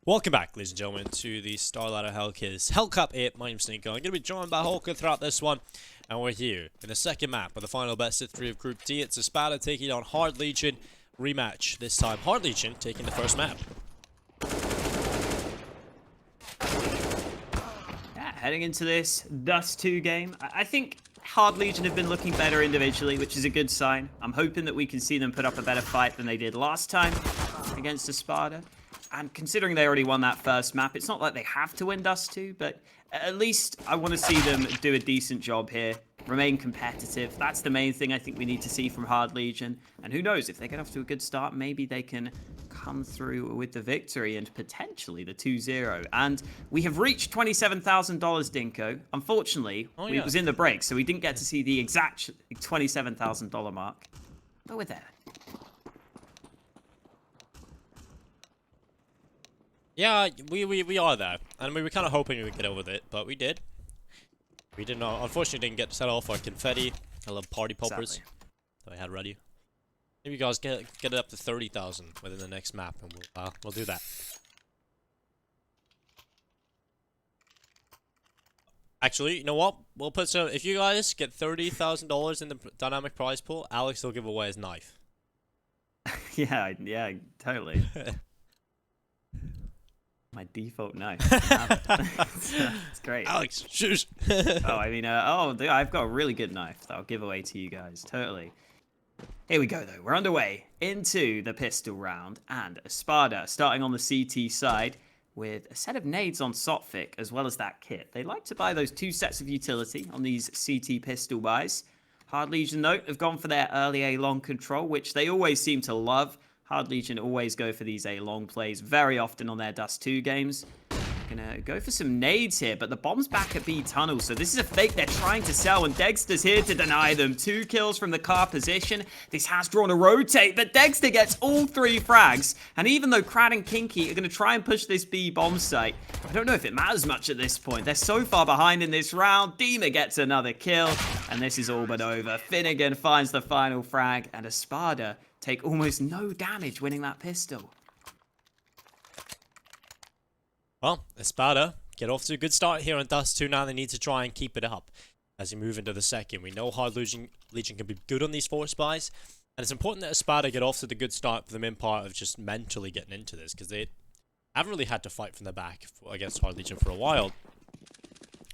Welcome back, ladies and gentlemen, to the StarLadder Hellcase Hell Cup 8. My name's Nico. I'm going to be joined by Hulker throughout this one. And we're here in the second map of the final best of 3 of Group D. It's Espada taking on Hard Legion. Rematch this time. Hard Legion taking the first map. Yeah, heading into this Dust2 game, I think Hard Legion have been looking better individually, which is a good sign. I'm hoping that we can see them put up a better fight than they did last time against Espada. And considering they already won that first map, it's not like they have to win Dust2, but at least I want to see them do a decent job here, remain competitive. That's the main thing I think we need to see from Hard Legion. And who knows, if they get off to a good start, maybe they can come through with the victory and potentially the 2-0. And we have reached $27,000, Dinko. Unfortunately, it was in the break, so we didn't get to see the exact $27,000 mark. But we're there. Yeah, we are there. And we were kind of hoping we would get over it, but we did. We did not. Unfortunately, didn't get to set off our confetti. I love party poppers that I had ready. Maybe you guys get it up to 30,000 within the next map, and we'll do that. Actually, you know what? We'll put some. If you guys get $30,000 in the dynamic prize pool, Alex will give away his knife. yeah, totally. My default knife. It's great. Alex, shoot. I've got a really good knife that I'll give away to you guys. Totally. Here we go, though. We're underway into the pistol round, and Espada starting on the CT side with a set of nades on Sotfic as well as that kit. They like to buy those 2 sets of utility on these CT pistol buys. Hard Legion, though, have gone for their early A-long control, which they always seem to love. Hard Legion always go for these A-long plays very often on their Dust2 games. Gonna go for some nades here, but the bomb's back at B tunnel, so this is a fake they're trying to sell, and degster's here to deny them. 2 kills from the car position. This has drawn a rotate, but degster gets all 3 frags, and even though Krad and kinqie are gonna try and push this B bomb site, I don't know if it matters much at this point. They're so far behind in this round. Dima gets another kill, and this is all but over. FinigaN finds the final frag, and Espada take almost no damage winning that pistol. Well, Espada get off to a good start here on Dust2. Now they need to try and keep it up as we move into the second. We know Hard Legion can be good on these force buys, and it's important that Espada get off to the good start for the main part of just mentally getting into this, because they haven't really had to fight from the back against Hard Legion for a while.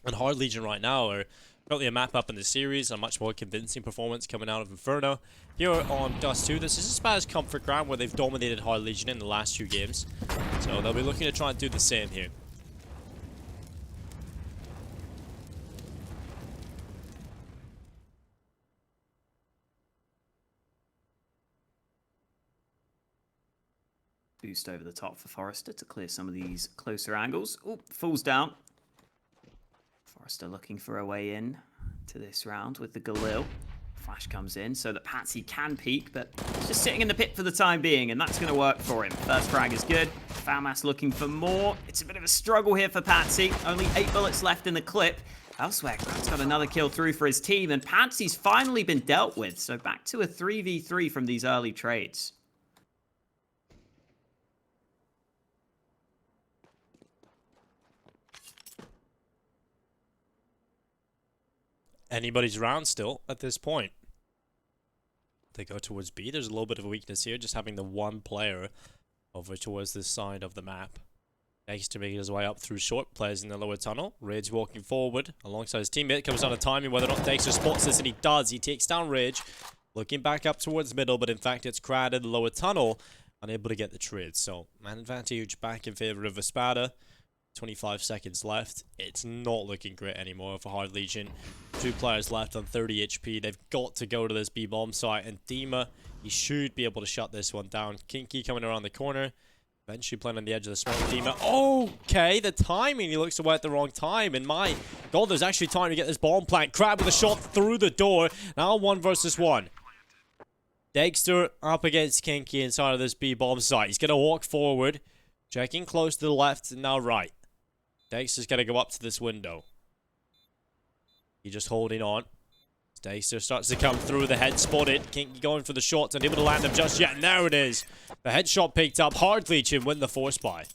And Hard Legion right now are currently a map up in the series, a much more convincing performance coming out of Inferno. Here on Dust2, this is Espada's comfort ground where they've dominated Hard Legion in the last 2 games. So they'll be looking to try and do the same here. Boost over the top for Forrester to clear some of these closer angles. Oh, falls down. Forrester looking for a way in to this round with the Galil. Flash comes in so that Patsi can peek, but he's just sitting in the pit for the time being, and that's going to work for him. First frag is good. Famas looking for more. It's a bit of a struggle here for Patsi. Only 8 bullets left in the clip. Elsewhere, Krad's got another kill through for his team, and Patsi's finally been dealt with. So back to a 3v3 from these early trades. Anybody's round still at this point. They go towards B. There's a little bit of a weakness here, just having the 1 player over towards this side of the map. Degster making his way up through short, players in the lower tunnel. Rage walking forward alongside his teammate. Comes on a timing whether or not Degster spots this, and he does. He takes down Rage. Looking back up towards middle, but in fact it's Krad in the lower tunnel, unable to get the trade. So, man advantage back in favor of Espada. 25 seconds left. It's not looking great anymore for Hard Legion. 2 players left on 30 HP. They've got to go to this B bomb site, and Dima, he should be able to shut this one down. kinqie coming around the corner. Eventually playing on the edge of the smoke. Dima. Okay, the timing. He looks away at the wrong time. And my god, there's actually time to get this bomb plant. Krad with a shot through the door. Now 1 versus 1. Degster up against kinqie inside of this B bomb site. He's going to walk forward. Checking close to the left and now right. Degster's going to go up to this window. He's just holding on. Degster starts to come through. The head spotted. kinqie going for the shots. Unable to land them just yet. And there it is. The headshot picked up. Hard Legion win the force buy.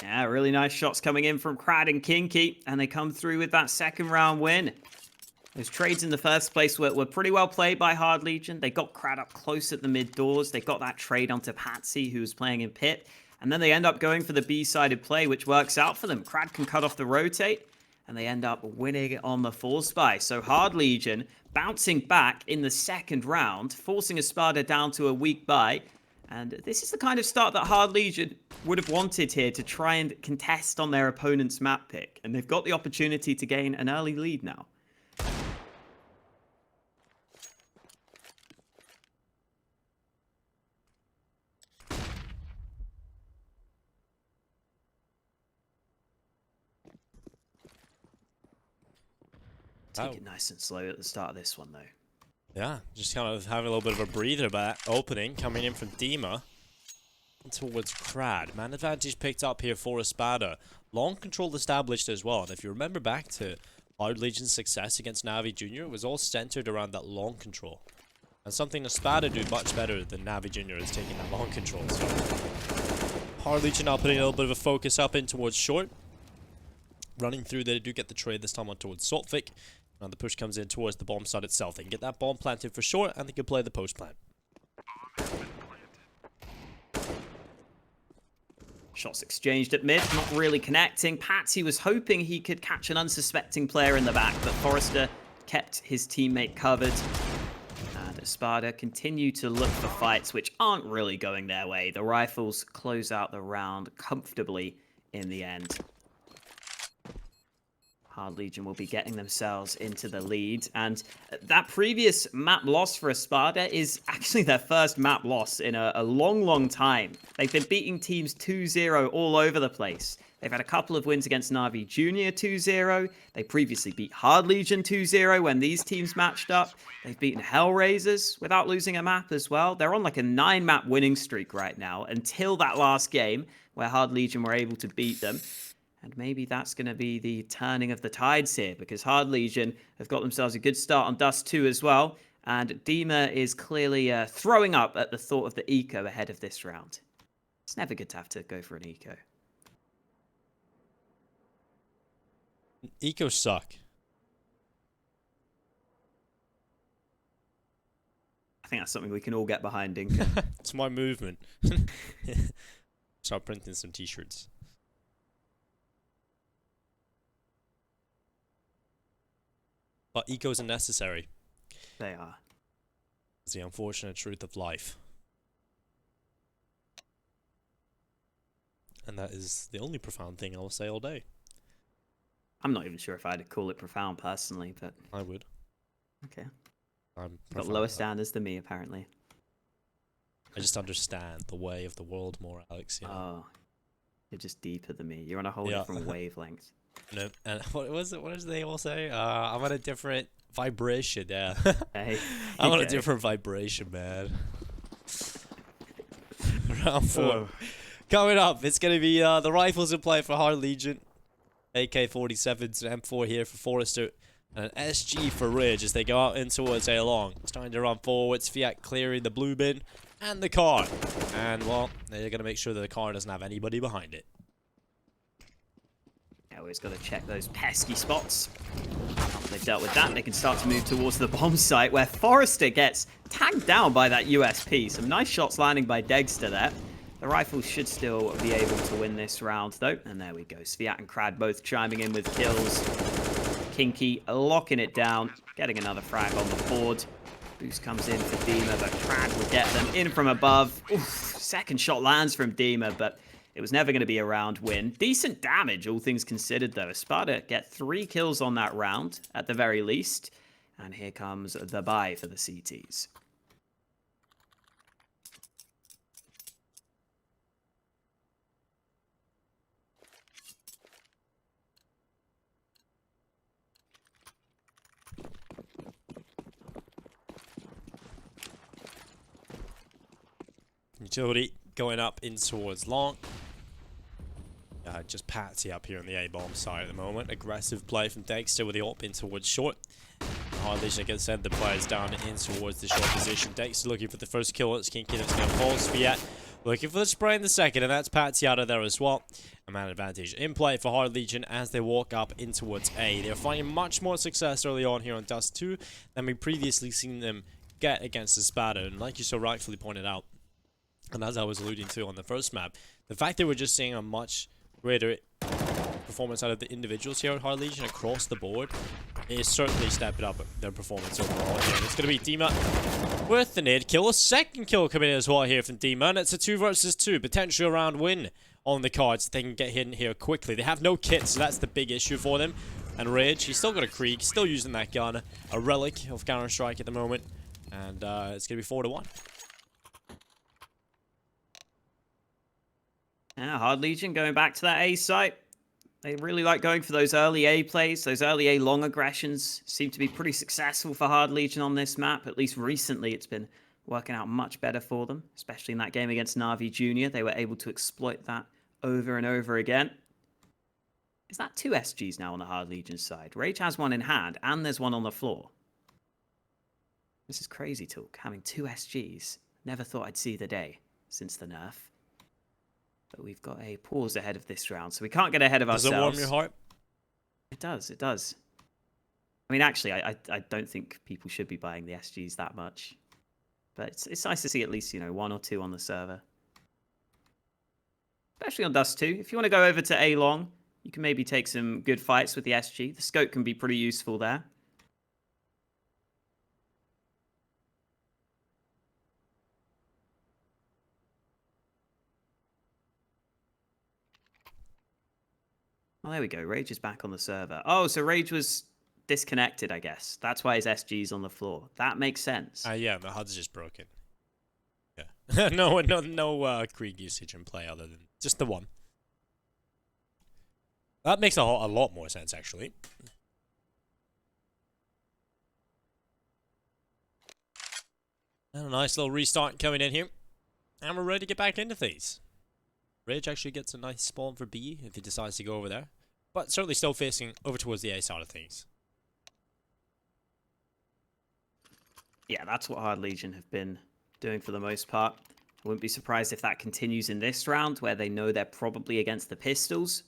Yeah, really nice shots coming in from Krad and kinqie, and they come through with that second round win. Those trades in the first place were pretty well played by Hard Legion. They got Krad up close at the mid doors. They got that trade onto Patsi, who was playing in pit. And then they end up going for the B-sided play, which works out for them. Krad can cut off the rotate, and they end up winning on the force buy. So Hard Legion bouncing back in the second round, forcing Espada down to a weak buy. And this is the kind of start that Hard Legion would have wanted here to try and contest on their opponent's map pick. And they've got the opportunity to gain an early lead now. Take it nice and slow at the start of this one, though. Yeah, just kind of having a little bit of a breather back opening coming in from Dima towards Krad. Man advantage picked up here for Espada. Long control established as well. And if you remember back to Hard Legion's success against Navi Jr., it was all centered around that long control. And something Espada do much better than Navi Jr. is taking that long control. So Hard Legion now putting a little bit of a focus up in towards short. Running through, they do get the trade this time on towards Saltvik. Now the push comes in towards the bomb site itself. They can get that bomb planted for short, and they can play the post plant. Shots exchanged at mid, not really connecting. Patsi was hoping he could catch an unsuspecting player in the back, but Forrester kept his teammate covered. And Espada continue to look for fights which aren't really going their way. The Rifles close out the round comfortably in the end. Hard Legion will be getting themselves into the lead, and that previous map loss for Espada is actually their first map loss in a long time. They've been beating teams 2-0 all over the place. They've had a couple of wins against Navi Jr. 2-0. They previously beat Hard Legion 2-0 when these teams matched up. They've beaten Hellraisers without losing a map as well. They're on like a 9-map winning streak right now until that last game where Hard Legion were able to beat them. And maybe that's going to be the turning of the tides here, because Hard Legion have got themselves a good start on Dust2 as well. And Dima is clearly throwing up at the thought of the eco ahead of this round. It's never good to have to go for an eco. Ecos suck. I think that's something we can all get behind, Dinka. It's my movement. Start printing some t-shirts. But ecos are necessary. They are. It's the unfortunate truth of life. And that is the only profound thing I'll say all day. I'm not even sure if I'd call it profound personally, but... I would. Okay. I'm got lower standards than me, apparently. I just understand the way of the world more, Alex. You know? Oh. You're just deeper than me. You're on a whole different wavelength. No, and what was it? What did they all say? I'm on a different vibration. Yeah, I'm on a different vibration, man. Round 4 coming up. It's gonna be the Rifles in play for Hard Legion, AK-47s, an M4 here for Forrester, and an SG for Ridge as they go out in towards A long. Starting to run forward. Svyat clearing the blue bin and the car, and well, they're gonna make sure that the car doesn't have anybody behind it. Always got to check those pesky spots. Once they've dealt with that, they can start to move towards the bomb site, where Forrester gets tagged down by that USP. Some nice shots landing by degster there. The Rifles should still be able to win this round, though. And there we go. Svyat and Krad both chiming in with kills. kinqie locking it down, getting another frag on the board. Boost comes in for Dima, but Krad will get them in from above. Oof, second shot lands from Dima, but... it was never going to be a round win. Decent damage, all things considered, though. Espada get 3 kills on that round, at the very least. And here comes the buy for the CTs. Utility going up in towards long. Just Patsi up here on the A-bomb side at the moment. Aggressive play from degster with the ult in towards short. Hard Legion can send the players down in towards the short position. degster looking for the first kill. It's kinqie that's going to fall. Svyat Looking for the spray in the second, and that's Patsi out of there as well. A man advantage in play for Hard Legion as they walk up in towards A. They're finding much more success early on here on Dust2 than we previously seen them get against Espada. And like you so rightfully pointed out, and as I was alluding to on the first map, the fact that we're just seeing a much greater performance out of the individuals here at Hard Legion across the board is certainly stepping up their performance overall. And it's going to be Dima with the nade kill. A second kill coming in as well here from Dima, and it's a 2 versus 2, potentially a round win on the cards. They can get hidden here quickly. They have no kits, so that's the big issue for them. And Rage, he's still got a Krieg, still using that gun, a relic of Counter-Strike at the moment, and it's going to be 4 to 1. Yeah, Hard Legion going back to that A site. They really like going for those early A plays. Those early A long aggressions seem to be pretty successful for Hard Legion on this map. At least recently, it's been working out much better for them, especially in that game against Na'Vi Jr. They were able to exploit that over and over again. Is that 2 SGs now on the Hard Legion side? Rage has one in hand, and there's one on the floor. This is crazy talk, having 2 SGs. Never thought I'd see the day since the nerf. But we've got a pause ahead of this round, so we can't get ahead of ourselves. Does it warm your heart? It does, it does. I mean, actually, I don't think people should be buying the SGs that much. But it's nice to see at least, you know, 1 or 2 on the server. Especially on Dust2. If you want to go over to A long, you can maybe take some good fights with the SG. The scope can be pretty useful there. Oh, there we go. Rage is back on the server. Oh, so Rage was disconnected, I guess. That's why his SG's on the floor. That makes sense. Yeah, the HUD's just broken. Yeah. no Krieg usage in play other than just the one. That makes a lot more sense, actually. And a nice little restart coming in here. And we're ready to get back into things. Rage actually gets a nice spawn for B if he decides to go over there. But certainly still facing over towards the A side of things. Yeah, that's what Hard Legion have been doing for the most part. I wouldn't be surprised if that continues in this round, where they know they're probably against the pistols.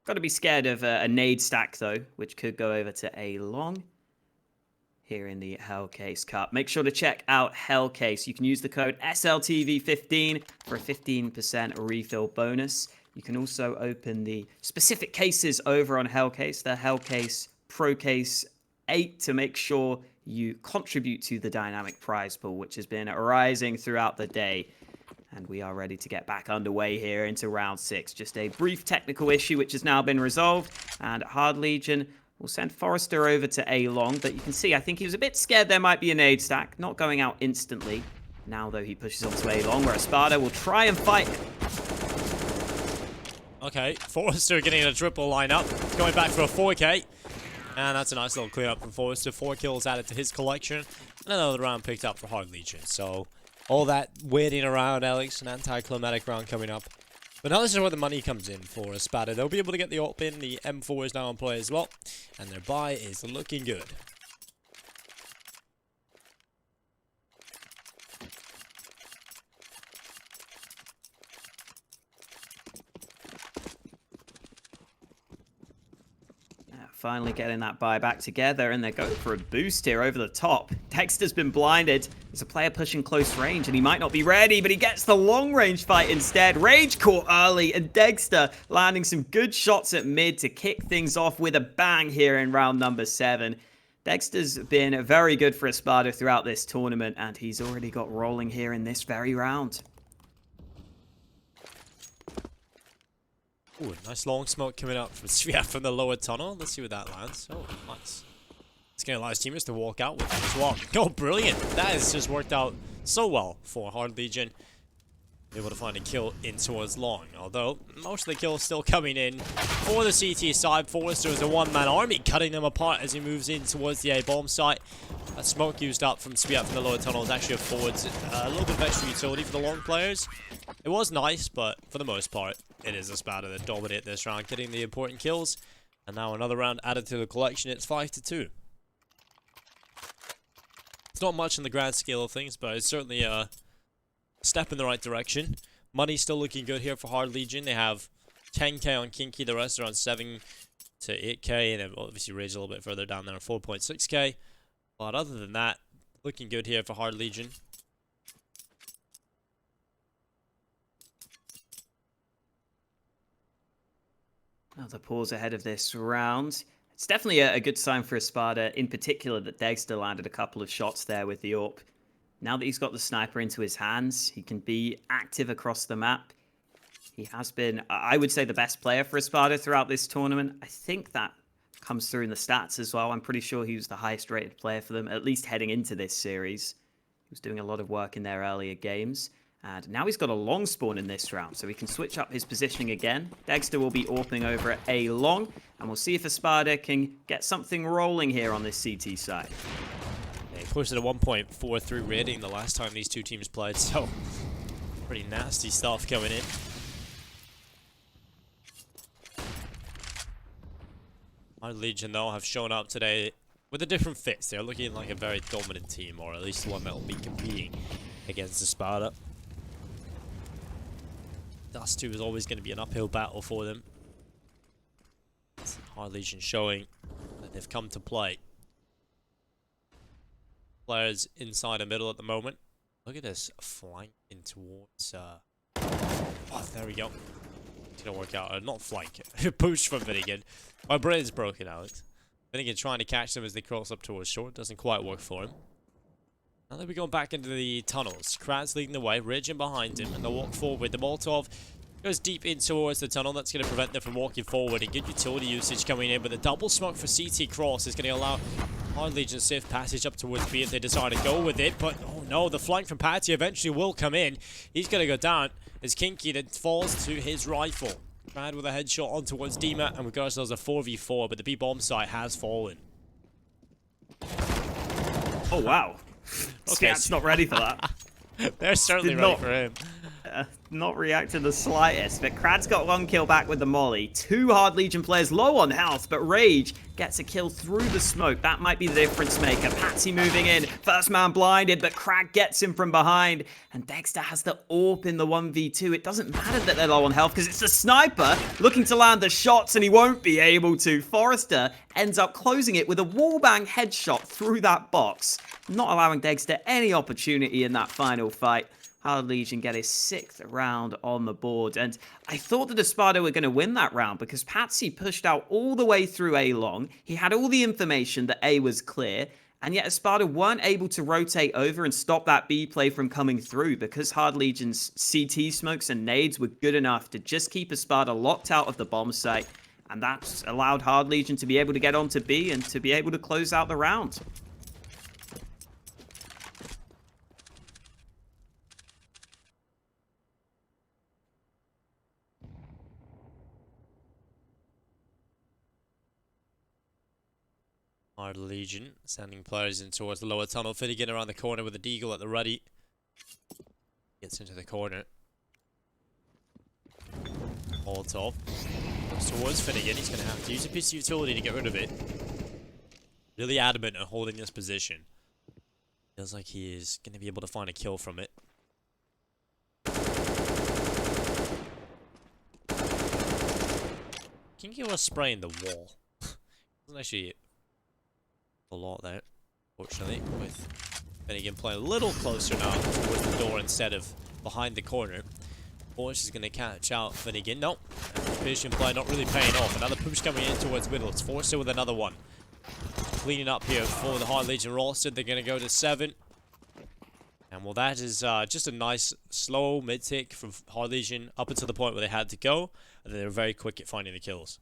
Got to be scared of a nade stack, though, which could go over to A long here in the Hellcase Cup. Make sure to check out Hellcase. You can use the code SLTV15 for a 15% refill bonus. You can also open the specific cases over on Hellcase, the Hellcase Pro Case 8, to make sure you contribute to the dynamic prize pool, which has been rising throughout the day. And we are ready to get back underway here into round 6. Just a brief technical issue which has now been resolved, and Hard Legion will send Forrester over to A long, but you can see I think he was a bit scared there might be a nade stack, not going out instantly. Now though he pushes on to A long, where Espada will try and fight him. Okay, Forrester getting a triple lineup, going back for a 4K. And that's a nice little clear up from Forrester. 4 kills added to his collection. And another round picked up for Hard Legion. So all that waiting around, Alex, an anticlimactic round coming up. But now this is where the money comes in for Espada. They'll be able to get the ult in. The M4 is now on play as well. And their buy is looking good. Finally getting that buy back together, and they're going for a boost here over the top. Dexter's been blinded. There's a player pushing close range, and he might not be ready, but he gets the long-range fight instead. Rage caught early, and Dexter landing some good shots at mid to kick things off with a bang here in round number 7. Dexter's been very good for Espada throughout this tournament, and he's already got rolling here in this very round. Ooh, nice long smoke coming up from svyat from the lower tunnel. Let's see where that lands. Oh, nice. It's going to allow his teammates to walk out with him as well. Oh, brilliant. That has just worked out so well for Hard Legion. Able to find a kill in towards long. Although, most of the kills still coming in for the CT side. Forrester is a one-man army, cutting them apart as he moves in towards the A-bomb site. A smoke used up from svyat from the lower tunnel is actually affords a little bit of extra utility for the long players. It was nice, but for the most part, it is Espada that dominate this round, getting the important kills. And now another round added to the collection. It's 5-2. It's not much in the grand scale of things, but it's certainly a step in the right direction. Money's still looking good here for Hard Legion. They have 10k on kinqie, the rest are on 7 to 8k, and they've obviously raised a little bit further down there on 4.6k. But other than that, looking good here for Hard Legion. Another pause ahead of this round. It's definitely a good sign for Espada, in particular that degster landed a couple of shots there with the AWP. Now that he's got the sniper into his hands, he can be active across the map. He has been, I would say, the best player for Espada throughout this tournament. I think that comes through in the stats as well. I'm pretty sure he was the highest rated player for them, at least heading into this series. He was doing a lot of work in their earlier games. And now he's got a long spawn in this round, so he can switch up his positioning again. degster will be AWPing over at A long, and we'll see if Espada can get something rolling here on this CT side. They posted a 1.43 rating the last time these two teams played, so pretty nasty stuff coming in. Hard Legion, though, have shown up today with a different fits. They're looking like a very dominant team, or at least one that will be competing against Espada. Dust2 is always going to be an uphill battle for them. Hard Legion showing that they've come to play. Players inside the middle at the moment. Look at this, flanking towards... Oh, there we go. It's going to work out. Not flank. Push from FinigaN. My brain's broken out. FinigaN trying to catch them as they cross up towards short. Doesn't quite work for him. Now they'll be going back into the tunnels. Krad's leading the way, Raging behind him, and they'll walk forward. The Molotov goes deep in towards the tunnel. That's going to prevent them from walking forward. And good utility usage coming in, but the double smoke for CT cross is going to allow Hard Legion safe passage up towards B if they decide to go with it. But oh no, the flank from Patsi eventually will come in. He's going to go down as kinqie then falls to his rifle. Krad with a headshot on towards Dima, and we've got ourselves a 4v4, but the B bomb site has fallen. Oh wow. Okay, Svyat's not ready for that. They're certainly ready for him. Not reacting the slightest, but Krad's got one kill back with the molly. Two Hard Legion players low on health, but Rage gets a kill through the smoke. That might be the difference maker. Patsi moving in, first man blinded, but Krad gets him from behind, and degster has the AWP in the 1v2. It doesn't matter that they're low on health, because it's the sniper looking to land the shots, and he won't be able to. Forrester ends up closing it with a wallbang headshot through that box, not allowing degster any opportunity in that final fight. Hard Legion get his 6th round on the board, and I thought that Espada were going to win that round because Patsi pushed out all the way through A long. He had all the information that A was clear, and yet Espada weren't able to rotate over and stop that B play from coming through because Hard Legion's CT smokes and nades were good enough to just keep Espada locked out of the bomb site, and that's allowed Hard Legion to be able to get onto B and to be able to close out the round. Hard Legion sending players in towards the lower tunnel. FinigaN around the corner with a deagle at the ready. Gets into the corner. Molotov goes towards FinigaN. He's going to have to use a piece of utility to get rid of it. Really adamant on holding this position. Feels like he is going to be able to find a kill from it. kinqie was spraying the wall. Wasn't actually a lot there, fortunately, with FinigaN playing a little closer now towards the door instead of behind the corner. Force is going to catch out FinigaN. Nope. Vision play not really paying off. Another push coming in towards middle. It's Forster with another one. Cleaning up here for the Hard Legion roster. They're going to go to 7. And well, that is just a nice slow mid-tick from Hard Legion up until the point where they had to go. And they were very quick at finding the kills.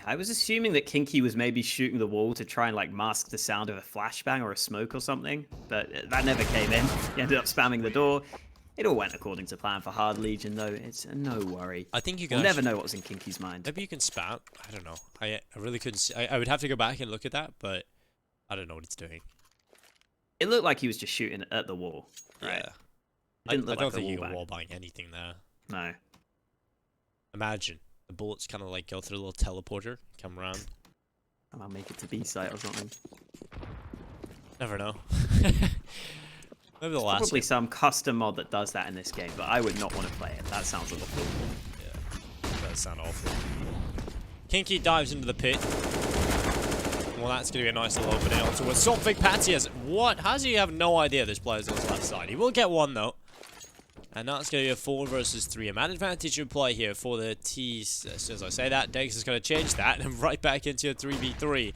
I was assuming that kinqie was maybe shooting the wall to try and like mask the sound of a flashbang or a smoke or something, but that never came in. He ended up spamming the door. It all went according to plan for Hard Legion, though. It's no worry. I think you can we'll never know what was in kinqie's mind. Maybe you can spam. I don't know. I really couldn't see. I would have to go back and look at that, but I don't know what it's doing. It looked like he was just shooting at the wall. Right? Yeah. I don't think you can wallbang anything there. No. Imagine the bullets kind of like go through a little teleporter, come around. And I'll make it to B site or something. Never know. Maybe the last Probably game. some custom mod that does that in this game, but I would not want to play it. That sounds awful. Yeah, that does sound awful. kinqie dives into the pit. Well, that's going to be a nice little opening onto a Sophic. Patsi has... What? How does he have no idea this player's on his left side? He will get one, though. And that's going to be a 4 versus 3. A man advantage in play here for the T's. As soon as I say that, Dex is going to change that and right back into a 3v3.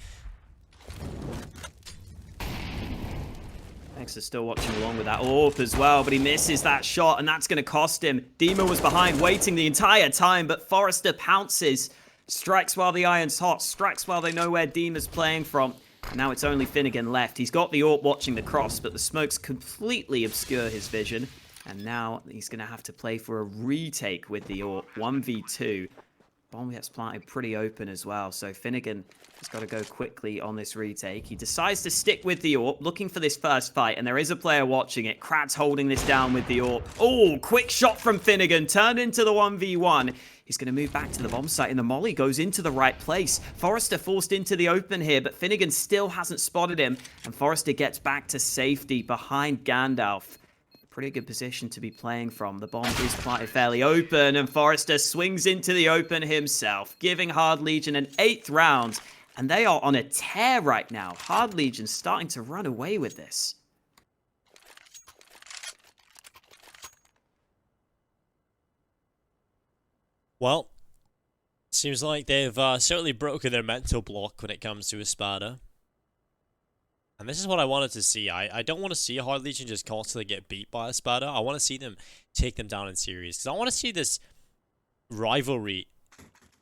Dex is still watching along with that AWP as well, but he misses that shot, and that's going to cost him. Dima was behind, waiting the entire time, but Forrester pounces. Strikes while the iron's hot. Strikes while they know where Dima's playing from. Now it's only FinigaN left. He's got the AWP watching the cross, but the smokes completely obscure his vision. And now he's going to have to play for a retake with the AWP. 1v2. Bomb gets planted pretty open as well. So FinigaN has got to go quickly on this retake. He decides to stick with the AWP, looking for this first fight. And there is a player watching it. Krad's holding this down with the AWP. Oh, quick shot from FinigaN. Turned into the 1v1. He's going to move back to the bomb site, and the molly goes into the right place. Forrester forced into the open here, but FinigaN still hasn't spotted him. And Forrester gets back to safety behind Gandalf. Pretty good position to be playing from. The bomb is planted fairly open, and Forrester swings into the open himself, giving Hard Legion an 8th round. And they are on a tear right now. Hard Legion starting to run away with this. Well, seems like they've certainly broken their mental block when it comes to Espada. And this is what I wanted to see. I don't want to see Hard Legion just constantly get beat by Espada. I want to see them take them down in series. Because I want to see this rivalry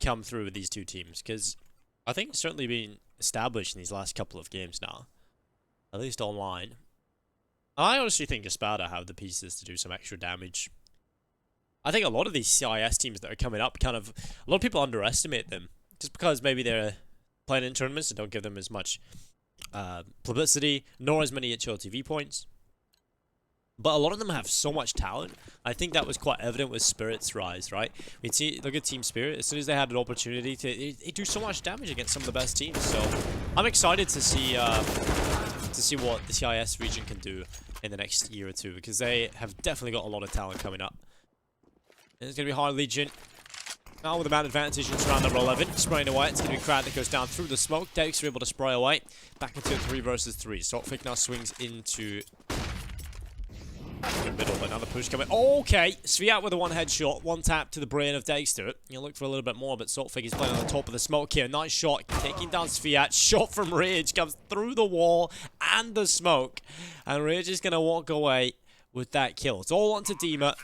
come through with these two teams. Because I think it's certainly been established in these last couple of games now. At least online. I honestly think Espada have the pieces to do some extra damage. I think a lot of these CIS teams that are coming up a lot of people underestimate them. Just because maybe they're playing in tournaments and don't give them as much publicity, nor as many HLTV points. But a lot of them have so much talent. I think that was quite evident with Spirit's rise, right? We see, look at Team Spirit. As soon as they had an opportunity they do so much damage against some of the best teams. So I'm excited to see what the CIS region can do in the next year or two, because they have definitely got a lot of talent coming up. And it's going to be Hard Legion. Now with a man advantage into round number 11. Spraying away. It's going to be Krad that goes down through the smoke. Degster able to spray away. Back into a 3 versus 3. Sophic now swings into the middle. Another push coming. Okay. Svyat with a 1 headshot. 1 tap to the brain of Degster. You'll look for a little bit more, but Sophic is playing on the top of the smoke here. Nice shot. Taking down Svyat. Shot from Rage. Comes through the wall and the smoke. And Rage is going to walk away with that kill. It's all onto Dima.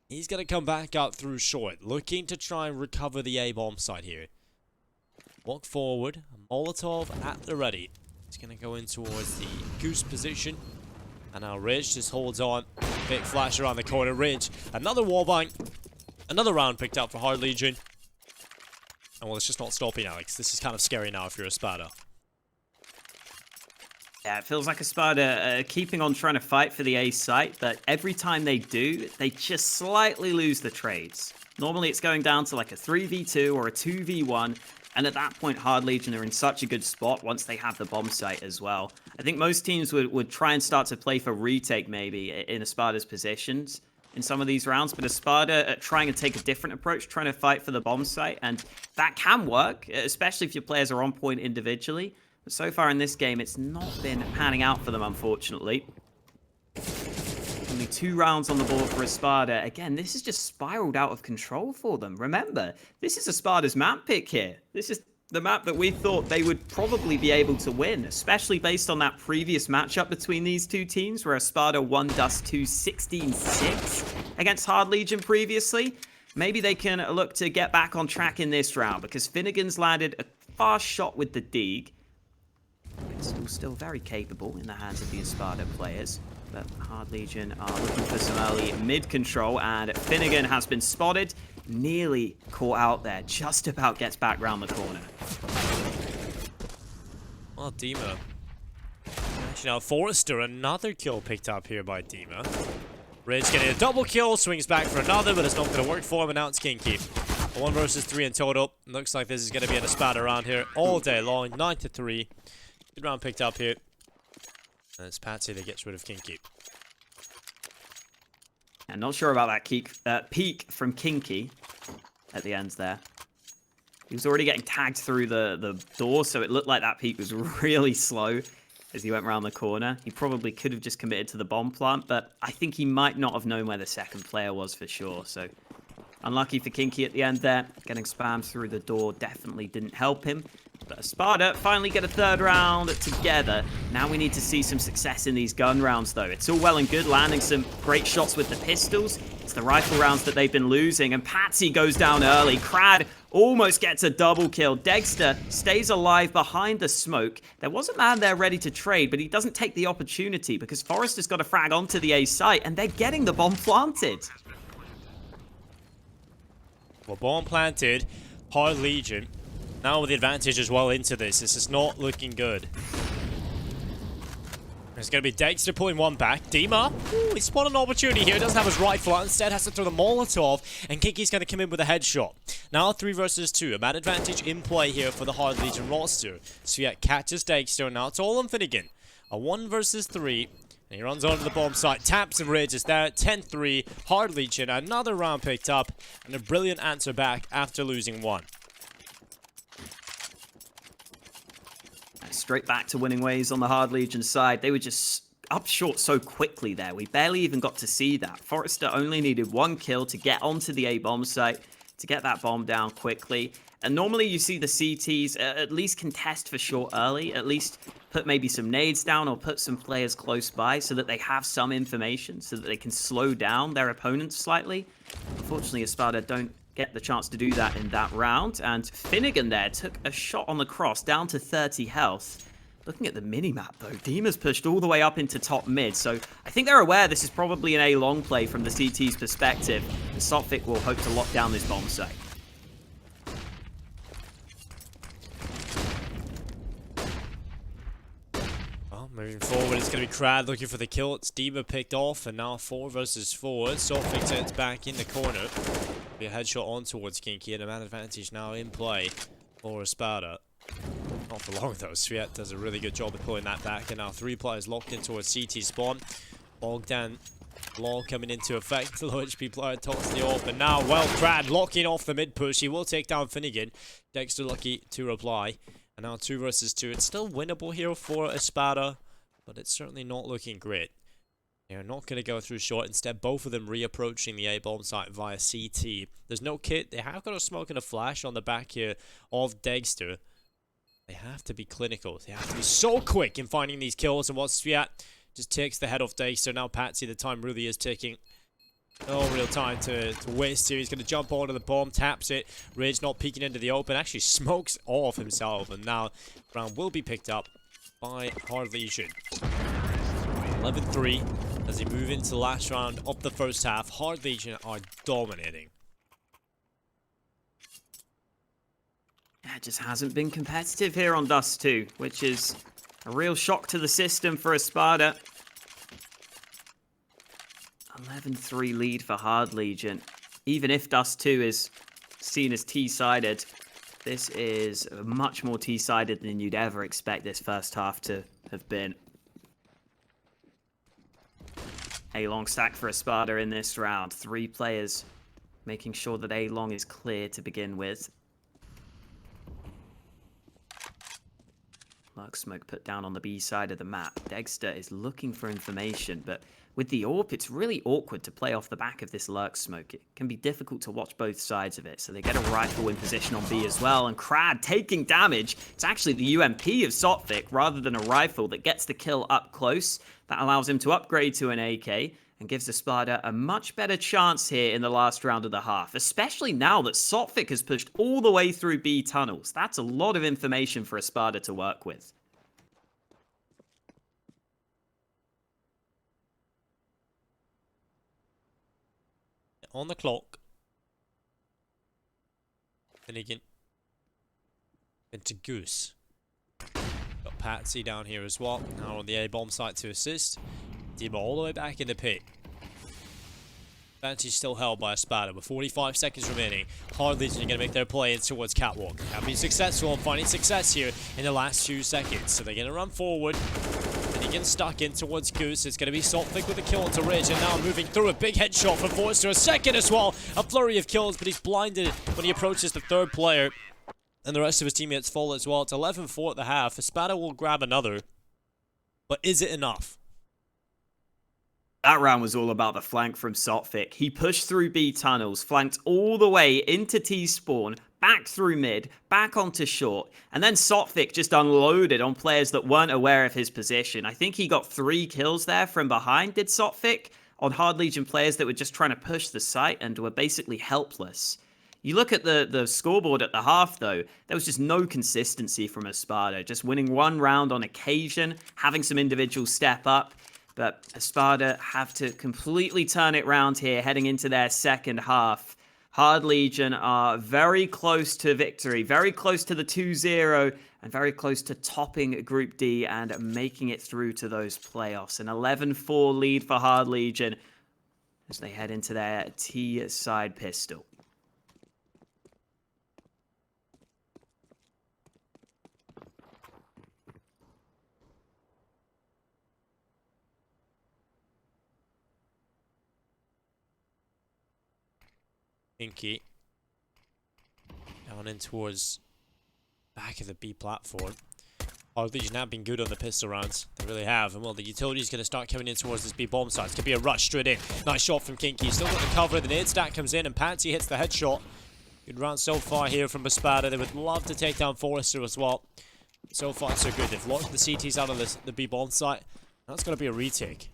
He's going to come back out through short, looking to try and recover the A-bomb site here. Walk forward, Molotov at the ready. He's going to go in towards the goose position. And now Ridge just holds on. Big flash around the corner. Ridge, another wallbang. Another round picked up for Hard Legion. And well, it's just not stopping, Alex. This is kind of scary now if you're Espada. Yeah, it feels like Espada keeping on trying to fight for the A site, but every time they do, they just slightly lose the trades. Normally it's going down to like a 3v2 or a 2v1, and at that point Hard Legion are in such a good spot once they have the bomb site as well. I think most teams would try and start to play for retake maybe in Espada's positions in some of these rounds, but Espada trying to take a different approach, trying to fight for the bomb site, and that can work, especially if your players are on point individually. But so far in this game, it's not been panning out for them, unfortunately. Only 2 rounds on the board for Espada. Again, this has just spiraled out of control for them. Remember, this is Espada's map pick here. This is the map that we thought they would probably be able to win, especially based on that previous matchup between these two teams, where Espada won Dust2 16-6 against Hard Legion previously. Maybe they can look to get back on track in this round, because FinigaN's landed a fast shot with the Deg. Still very capable in the hands of the Espada players, but Hard Legion are looking for some early mid control, and FinigaN has been spotted, nearly caught out there, just about gets back round the corner. Well, Dima. Actually, now Forrester, another kill picked up here by Dima. Rage getting a double kill, swings back for another, but it's not going to work for him, and now it's kinqie. 1 versus 3 in total. Looks like this is going to be an Espada around here all day long, 9-3. Good round picked up here. And it's Patsi that gets rid of kinqie. I'm not sure about that peek from kinqie at the end there. He was already getting tagged through the door, so it looked like that peek was really slow as he went around the corner. He probably could have just committed to the bomb plant, but I think he might not have known where the second player was for sure. So unlucky for kinqie at the end there. Getting spammed through the door definitely didn't help him. But Espada finally get a third round together. Now we need to see some success in these gun rounds, though. It's all well and good landing some great shots with the pistols. It's the rifle rounds that they've been losing, and Patsi goes down early. Krad almost gets a double kill. Degster stays alive behind the smoke. There was a man there ready to trade, but he doesn't take the opportunity because Forrester's got a frag onto the A site, and they're getting the bomb planted. Well, bomb planted. Hard Legion. Now with the advantage as well into this. This is not looking good. It's going to be Dexter pulling one back. Dima, he spotted an opportunity here. Doesn't have his rifle out. Instead has to throw the Molotov. And kinqie's going to come in with a headshot. Now 3 versus 2. A man advantage in play here for the Hard Legion roster. svyat catches Dexter. Now it's all on FinigaN. A 1 versus 3. And he runs onto the bomb site. Taps and rages there. 10-3. Hard Legion. Another round picked up. And a brilliant answer back after losing 1. Straight back to winning ways on the Hard Legion side. They were just up short so quickly there. We barely even got to see that. Forrester only needed 1 kill to get onto the A bomb site, to get that bomb down quickly. And normally you see the CTs at least contest for short early, at least put maybe some nades down or put some players close by so that they have some information, so that they can slow down their opponents slightly. Unfortunately, Espada don't get the chance to do that in that round, and FinigaN there took a shot on the cross down to 30 health. Looking at the minimap though, Dima's pushed all the way up into top mid, so I think they're aware this is probably an A long play from the CT's perspective, and svyat will hope to lock down this bomb site. Well, moving forward, it's going to be Krad looking for the kill. It's Dima picked off, and now 4 versus 4. svyat turns back in the corner. Be a headshot on towards kinqie, and a man advantage now in play for Espada. Not for long though. svyat does a really good job of pulling that back, and now 3 players locked in towards CT spawn. Bogdan Law coming into effect. The low HP player tops the AWP, and now, well, Krad locking off the mid push. He will take down FinigaN. Dexter lucky to reply. And now 2 versus 2. It's still winnable here for Espada, but it's certainly not looking great. They're not going to go through short. Instead, both of them reapproaching the A-bomb site via CT. There's no kit. They have got a smoke and a flash on the back here of Degster. They have to be clinical. They have to be so quick in finding these kills. And what svyat just takes the head off Degster. Now Patsi, the time really is ticking. No real time to waste here. He's going to jump onto the bomb, taps it. Rage not peeking into the open. Actually smokes off himself. And now round will be picked up by Hard Legion. 11-3 as they move into the last round of the first half. Hard Legion are dominating. It just hasn't been competitive here on Dust2, which is a real shock to the system for Espada. 11-3 lead for Hard Legion. Even if Dust2 is seen as T-sided, this is much more T-sided than you'd ever expect this first half to have been. A long stack for Espada in this round. 3 players making sure that A long is clear to begin with. Lurk smoke put down on the B side of the map. Degster is looking for information, but with the AWP, it's really awkward to play off the back of this lurk smoke. It can be difficult to watch both sides of it, so they get a rifle in position on B as well, and Krad taking damage. It's actually the UMP of svyat rather than a rifle that gets the kill up close. That allows him to upgrade to an AK and gives Espada a much better chance here in the last round of the half, especially now that svyat has pushed all the way through B tunnels. That's a lot of information for Espada to work with. On the clock. FinigaN. Into Goose. Got Patsi down here as well. Now on the A-bomb site to assist. Dima all the way back in the pit. Advantage still held by Espada with 45 seconds remaining. Hard Legion are going to make their play in towards Catwalk. Have been successful in finding success here in the last few seconds. So they're going to run forward. FinigaN FinigaN stuck in towards Goose. It's going to be Saltvic with a kill onto Ridge, and now moving through a big headshot from Forrester. A second as well. A flurry of kills, but he's blinded when he approaches the third player. And the rest of his teammates fall as well. It's 11-4 at the half. Espada will grab another. But is it enough? That round was all about the flank from Saltvic. He pushed through B tunnels, flanked all the way into T spawn, back through mid, back onto short, and then Saltvic just unloaded on players that weren't aware of his position. I think he got 3 kills there from behind, did Saltvic, on Hard Legion players that were just trying to push the site and were basically helpless. You look at the scoreboard at the half, though, there was just no consistency from Espada, just winning one round on occasion, having some individuals step up. But Espada have to completely turn it round here, heading into their second half. Hard Legion are very close to victory, very close to the 2-0, and very close to topping Group D and making it through to those playoffs. An 11-4 lead for Hard Legion as they head into their T-side pistol. kinqie down in towards back of the B platform. Hard Legion have been good on the pistol rounds. They really have. And well, the utility's going to start coming in towards this B bomb site. It's going to be a rush straight in. Nice shot from kinqie. Still got the cover. The nade stack comes in and Patsi hits the headshot. Good round so far here from Espada. They would love to take down Forrester as well. So far so good. They've locked the CTs out of the B bomb site. That's going to be a retake.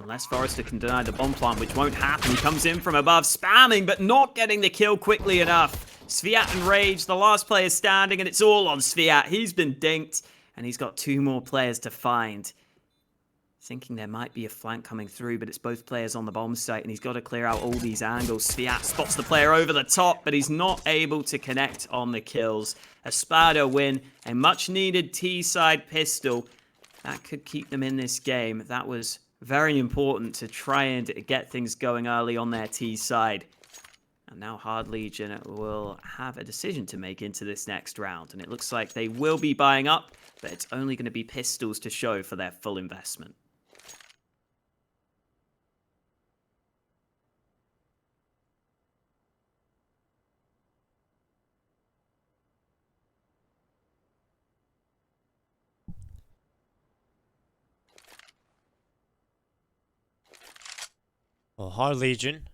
Unless Forrester can deny the bomb plant, which won't happen. He comes in from above, spamming, but not getting the kill quickly enough. Svyat and Rage, the last player standing, and it's all on Svyat. He's been dinked, and he's got 2 more players to find. Thinking there might be a flank coming through, but it's both players on the bomb site, and he's got to clear out all these angles. Svyat spots the player over the top, but he's not able to connect on the kills. Espada win a much-needed T-side pistol. That could keep them in this game. That was very important to try and get things going early on their T side. And now Hard Legion will have a decision to make into this next round. And it looks like they will be buying up, but it's only going to be pistols to show for their full investment. Well, Hard Legion.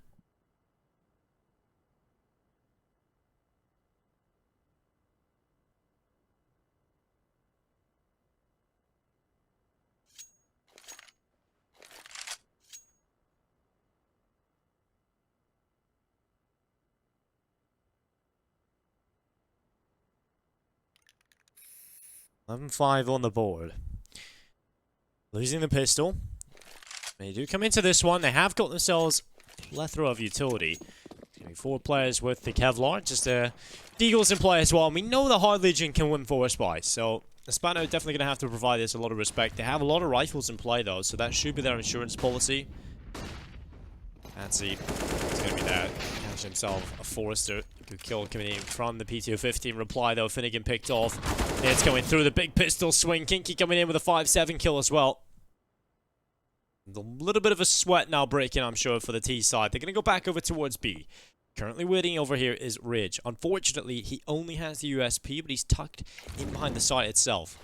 $11-5 on the board. Losing the pistol. They do come into this one. They have got themselves a plethora of utility. 4 players with the Kevlar. Just Deagles in play as well. And we know the Hard Legion can win forest by. So Espada are definitely going to have to provide this a lot of respect. They have a lot of rifles in play though. So that should be their insurance policy. Patsi is going to be there. Catch himself a Forrester. Good kill coming in from the P215 reply though. FinigaN picked off. It's going through the big pistol swing. kinqie coming in with a 5-7 kill as well. A little bit of a sweat now breaking, I'm sure, for the T side. They're going to go back over towards B. Currently waiting over here is Ridge. Unfortunately, he only has the USP, but he's tucked in behind the site itself.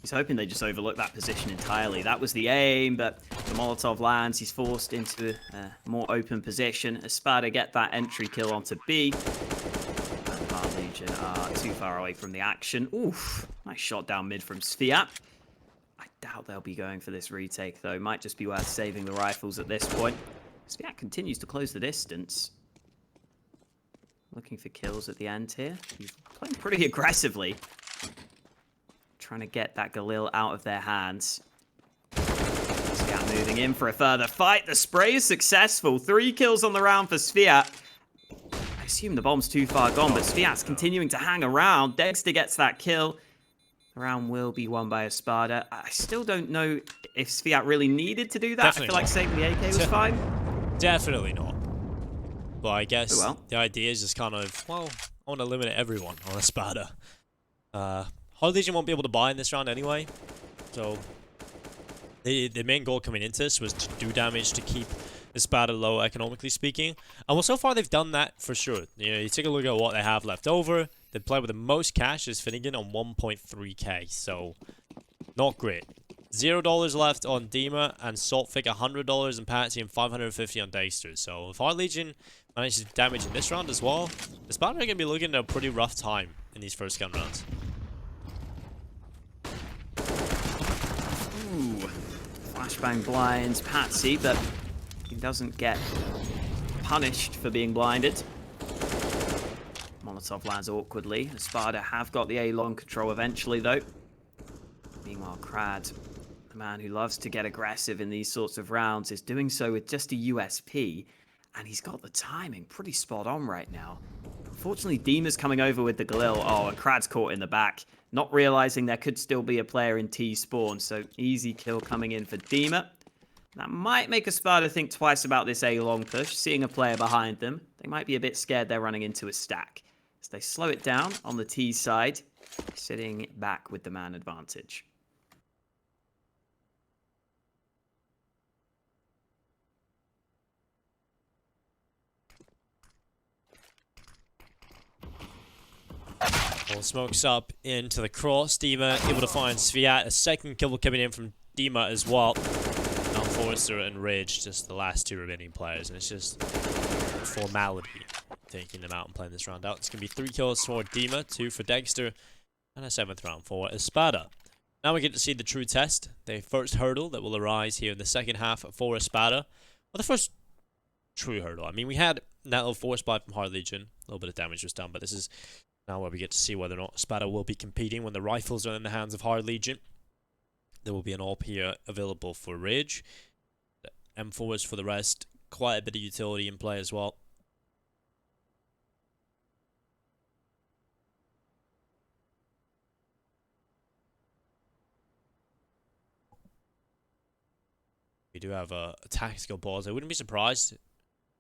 He's hoping they just overlook that position entirely. That was the aim, but the Molotov lands. He's forced into a more open position. Espada get that entry kill onto B. And Hard Legion are too far away from the action. Oof, nice shot down mid from svyat. I doubt they'll be going for this retake, though. Might just be worth saving the rifles at this point. svyat continues to close the distance. Looking for kills at the end here. He's playing pretty aggressively. Trying to get that Galil out of their hands. svyat moving in for a further fight. The spray is successful. 3 kills on the round for svyat. I assume the bomb's too far gone, but svyat's continuing to hang around. degster gets that kill. The round will be won by Espada. I still don't know if svyat really needed to do that. Definitely I feel like saving the AK was fine. Definitely not. But I guess Oh well. the idea is just kind of, well, I want to eliminate everyone on Espada. Hard Legion won't be able to buy in this round anyway. So, the main goal coming into this was to do damage to keep Espada low, economically speaking. And well, so far they've done that for sure. You know, you take a look at what they have left over. The player with the most cash is FinigaN on 1.3k. So, not great. $0 left on Dima and Saltfig, $100 and Patsi, and $550 on degster. So if Hard Legion manages damage in this round as well, Espada are going to be looking at a pretty rough time in these first gun rounds. Ooh, flashbang blinds Patsi, but he doesn't get punished for being blinded. Molotov lands awkwardly. Espada have got the A-long control eventually, though. Meanwhile, Krad, the man who loves to get aggressive in these sorts of rounds, is doing so with just a USP, and he's got the timing pretty spot on right now. Unfortunately, Dima's coming over with the Galil. Oh, and Krad's caught in the back, not realizing there could still be a player in T spawn, so easy kill coming in for Dima. That might make Espada think twice about this A-long push, seeing a player behind them. They might be a bit scared they're running into a stack. So they slow it down on the T side, sitting back with the man advantage. All smokes up into the cross. Dima able to find svyat. A second kill coming in from Dima as well. Now Forrester and Ridge, just the last two remaining players. And it's just a formality taking them out and playing this round out. It's going to be 3 kills for Dima, 2 for degster, and a 7th round for Espada. Now we get to see the true test. The first hurdle that will arise here in the second half for Espada. Well, the first true hurdle. I mean, we had that little force buy from Hard Legion. A little bit of damage was done, but this is now where we get to see whether or not Espada will be competing when the rifles are in the hands of Hard Legion. There will be an AWP here available for Ridge. M4s for the rest. Quite a bit of utility in play as well. We do have a tactical pause. I wouldn't be surprised.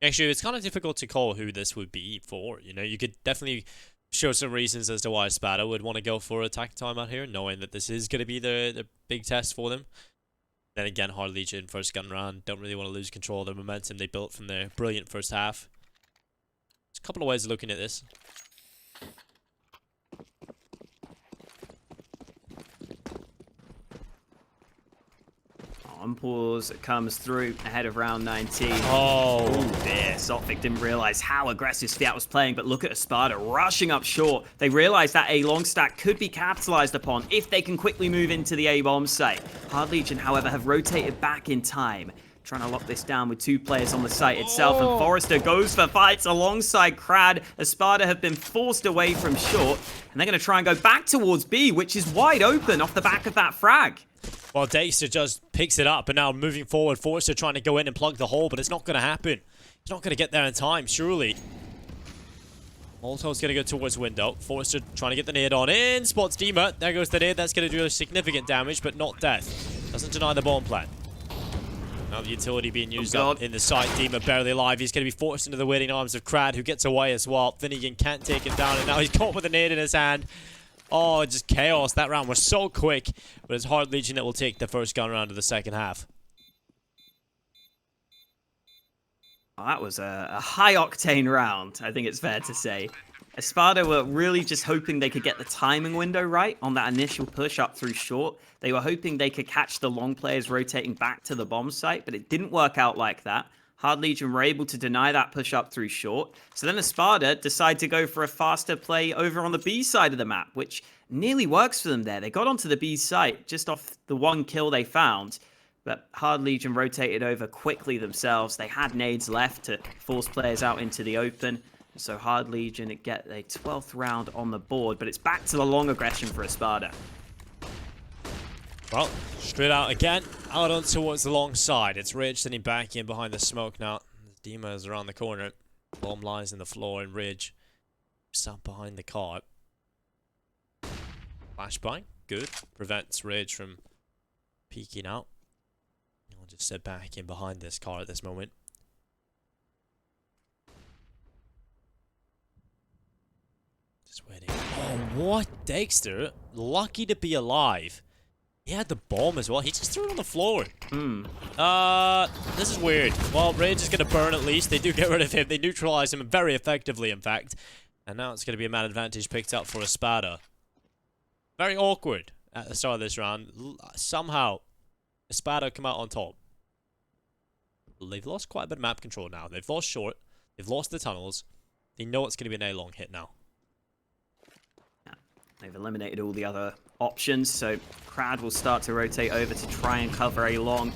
Actually, it's kind of difficult to call who this would be for. You know, you could definitely show some reasons as to why Espada would want to go for attack time out here, knowing that this is going to be the big test for them. Then again, Hard Legion, first gun round, don't really want to lose control of the momentum they built from their brilliant first half. There's a couple of ways of looking at this. Pause comes through ahead of round 19. Oh dear, Saltfig didn't realize how aggressive svyat was playing, but look at Espada rushing up short. They realize that A-long stack could be capitalized upon if they can quickly move into the A-bomb site. Hard Legion, however, have rotated back in time, trying to lock this down with 2 players on the site itself, and Forrester goes for fights alongside Krad. Espada have been forced away from short, and they're going to try and go back towards B, which is wide open off the back of that frag. Well, degster just picks it up, and now moving forward, Forrester trying to go in and plug the hole, but it's not going to happen. He's not going to get there in time, surely. Molotov's going to go towards window. Forrester trying to get the nade on in, spots Dima. There goes the nade. That's going to do significant damage, but not death. Doesn't deny the bomb plan. Now the utility being used up in the site. Dima barely alive. He's going to be forced into the waiting arms of Krad, who gets away as well. FinigaN can't take him down, and now he's caught with a nade in his hand. Oh, just chaos. That round was so quick. But it's Hard Legion that will take the first gun round of the second half. Well, that was a high-octane round, I think it's fair to say. Espada were really just hoping they could get the timing window right on that initial push up through short. They were hoping they could catch the long players rotating back to the bomb site, but it didn't work out like that. Hard Legion were able to deny that push up through short. So then Espada decide to go for a faster play over on the B side of the map, which nearly works for them there. They got onto the B site just off the 1 kill they found, but Hard Legion rotated over quickly themselves. They had nades left to force players out into the open. So Hard Legion get a 12th round on the board, but it's back to the long aggression for Espada. Well, straight out again, out on towards the long side. It's Ridge sitting back in behind the smoke now. Dima is around the corner. Bomb lies in the floor, and Ridge sat behind the cart. Flashbang, good. Prevents Ridge from peeking out. I'll just sit back in behind this car at this moment. Sweating. Oh, what? Degster, lucky to be alive. He had the bomb as well. He just threw it on the floor. This is weird. Well, Rage is going to burn at least. They do get rid of him. They neutralize him very effectively, in fact. And now it's going to be a man advantage picked up for Espada. Very awkward at the start of this round. Somehow, Espada come out on top. They've lost quite a bit of map control now. They've lost short. They've lost the tunnels. They know it's going to be an A-long hit now. Yeah, they've eliminated all the other options, so Krad will start to rotate over to try and cover A-long.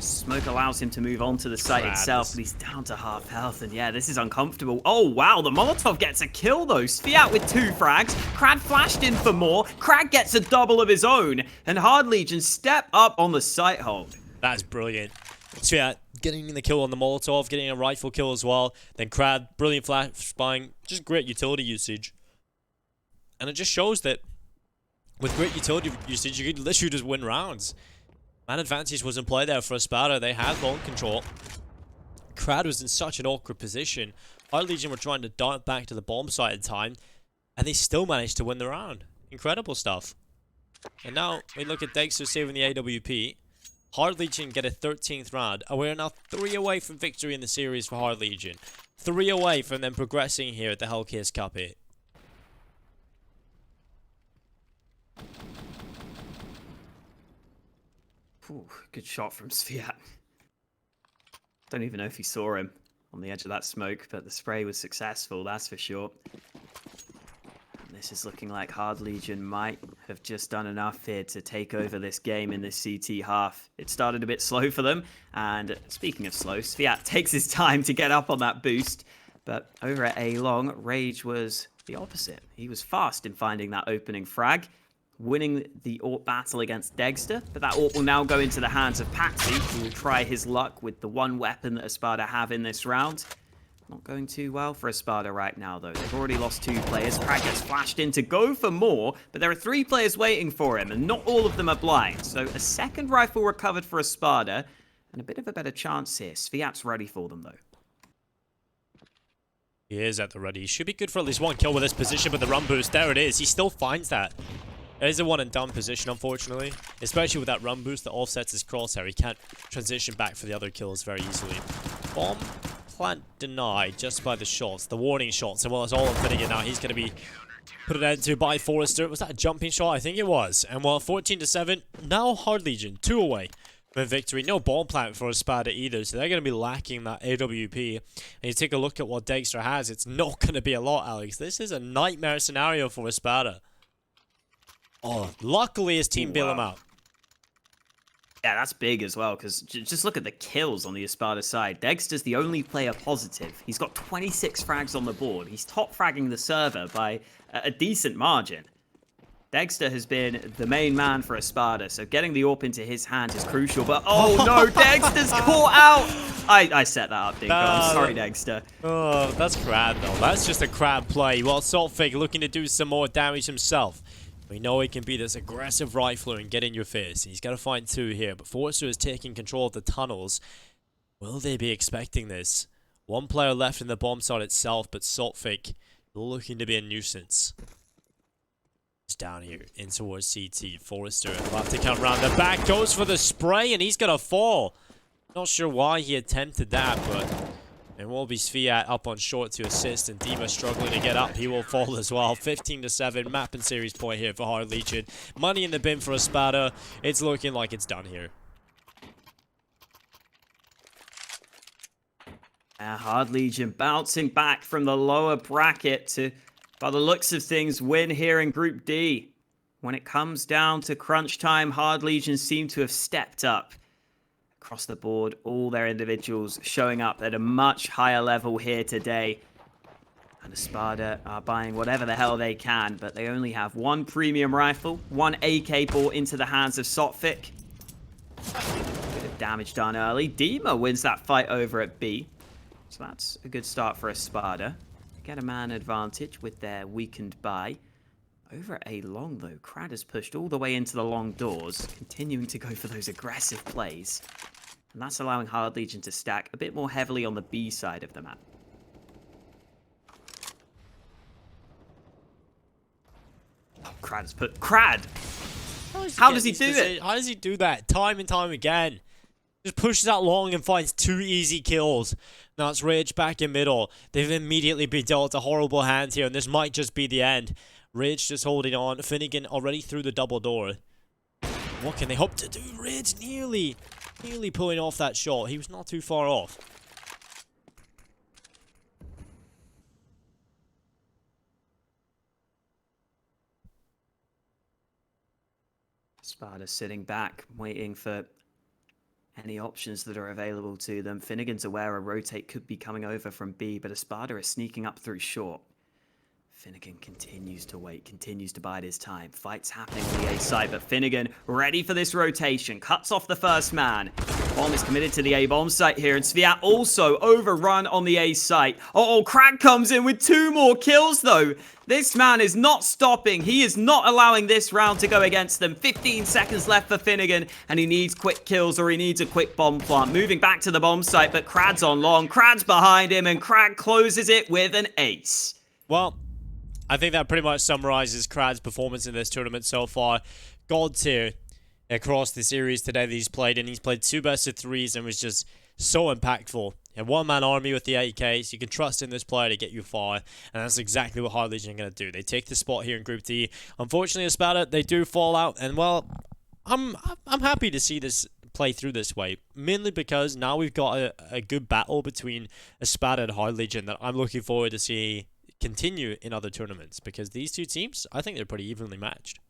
Smoke allows him to move on to the site itself, but he's down to half health, and yeah, this is uncomfortable. Oh, wow, the Molotov gets a kill, though. svyat with 2 frags. Krad flashed in for more. Krad gets a double of his own, and Hard Legion step up on the site hold. That's brilliant. svyat getting the kill on the Molotov, getting a rifle kill as well. Then Krad, brilliant flash buying, just great utility usage. And it just shows that with great utility usage, you could literally just win rounds. Man advantage was in play there for Espada. They had long control. Krad was in such an awkward position. Hard Legion were trying to dart back to the bomb site in time, and they still managed to win the round. Incredible stuff. And now we look at degster saving the AWP. Hard Legion get a 13th round, and we're now 3 away from victory in the series for Hard Legion. 3 away from them progressing here at the Hellcase Cup here. Ooh, good shot from svyat. Don't even know if he saw him on the edge of that smoke, but the spray was successful, that's for sure. And this is looking like Hard Legion might have just done enough here to take over this game in this CT half. It started a bit slow for them, and speaking of slow, svyat takes his time to get up on that boost, but over at A-long, Rage was the opposite. He was fast in finding that opening frag, winning the AWP battle against degster, but that AWP will now go into the hands of Patsi, who will try his luck with the one weapon that Espada have in this round. Not going too well for Espada right now, though. They've already lost 2 players. Krad gets flashed in to go for more, but there are 3 players waiting for him, and not all of them are blind. So a second rifle recovered for Espada, and a bit of a better chance here. svyat's ready for them, though. He is at the ready. He should be good for at least 1 kill with this position, but the run boost, there it is. He still finds that. It is a one and done position, unfortunately. Especially with that run boost that offsets his crosshair. He can't transition back for the other kills very easily. Bomb plant denied just by the shots, the warning shots. And well, it's all on FinigaN now. He's going to be put an end to by Forrester. Was that a jumping shot? I think it was. And well, 14-7. Now Hard Legion, 2 away from victory. No bomb plant for Espada either. So they're going to be lacking that AWP. And you take a look at what degster has. It's not going to be a lot, Alex. This is a nightmare scenario for Espada. Oh, luckily his team bailed him out. Yeah, that's big as well, because just look at the kills on the Espada side. degster's the only player positive. He's got 26 frags on the board. He's top fragging the server by a decent margin. degster has been the main man for Espada, so getting the AWP into his hands is crucial. But oh no, degster's caught out! I set that up, Dinko. I'm sorry, degster. Oh, that's Krad though. That's just a Krad play. Well, Saltfig looking to do some more damage himself. We know he can be this aggressive rifler and get in your face. He's got to find 2 here, but Forrester is taking control of the tunnels. Will they be expecting this? 1 player left in the bomb site itself, but Saltfig looking to be a nuisance. He's down here in towards CT. Forrester about to come around the back, goes for the spray, and he's going to fall. Not sure why he attempted that, but it will be svyat up on short to assist, and Dima struggling to get up. He will fall as well. 15-7, map and series point here for Hard Legion. Money in the bin for Espada. It's looking like it's done here. Hard Legion bouncing back from the lower bracket to, by the looks of things, win here in Group D. When it comes down to crunch time, Hard Legion seem to have stepped up. Across the board, all their individuals showing up at a much higher level here today. And Espada are buying whatever the hell they can, but they only have 1 premium rifle, 1 AK bought into the hands of Saltfig. Bit of damage done early. Dima wins that fight over at B. So that's a good start for Espada. They get a man advantage with their weakened buy. Over at A-long, though, Krad has pushed all the way into the long doors, continuing to go for those aggressive plays. And that's allowing Hard Legion to stack a bit more heavily on the B side of the map. Krad. How does he do it? How does he do that time and time again? Just pushes out long and finds 2 easy kills. Now it's Rage back in middle. They've immediately been dealt a horrible hand here, and this might just be the end. Rage just holding on. FinigaN already through the double door. What can they hope to do? Rage nearly pulling off that shot. He was not too far off. Espada sitting back, waiting for any options that are available to them. FinigaN's aware a rotate could be coming over from B, but Espada is sneaking up through short. FinigaN continues to wait, continues to bide his time. Fights happening on the A side, but FinigaN ready for this rotation. Cuts off the first man. Bomb is committed to the A bomb site here, and svyat also overrun on the A site. Krad comes in with 2 more kills, though. This man is not stopping. He is not allowing this round to go against them. 15 seconds left for FinigaN, and he needs quick kills or he needs a quick bomb plant. Moving back to the bomb site, but Krad's on long. Krad's behind him, and Krad closes it with an ace. Well, I think that pretty much summarizes Krad's performance in this tournament so far. God tier across the series today that he's played, and he's played 2 best of 3s and was just so impactful. A one-man army with the Hellcase. You can trust in this player to get you far, and that's exactly what Hard Legion are going to do. They take the spot here in Group D. Unfortunately, Espada, they do fall out, and well, I'm happy to see this play through this way, mainly because now we've got a good battle between Espada and Hard Legion that I'm looking forward to see continue in other tournaments, because these 2 teams, I think they're pretty evenly matched.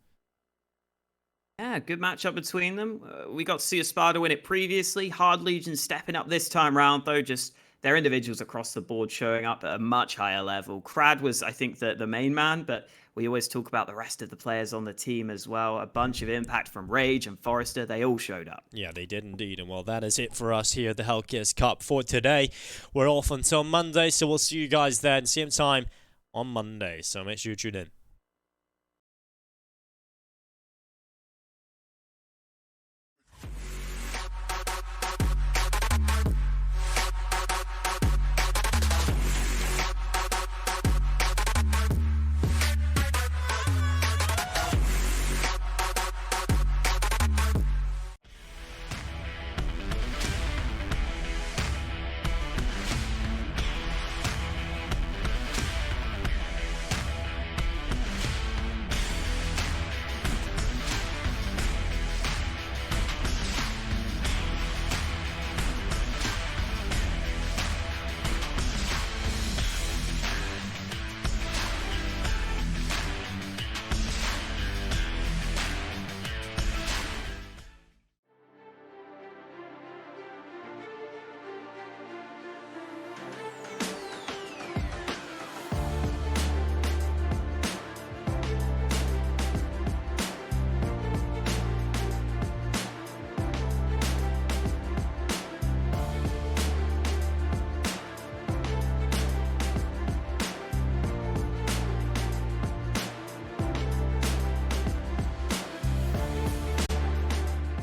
Yeah, good matchup between them. We got to see Espada win it previously. Hard Legion stepping up this time round, though, just their individuals across the board showing up at a much higher level. Krad was, I think, the main man, but we always talk about the rest of the players on the team as well. A bunch of impact from Rage and Forrester. They all showed up. Yeah, they did indeed. And well, that is it for us here at the Hellcase Cup for today. We're off until Monday, so we'll see you guys then. Same time on Monday, so make sure you tune in.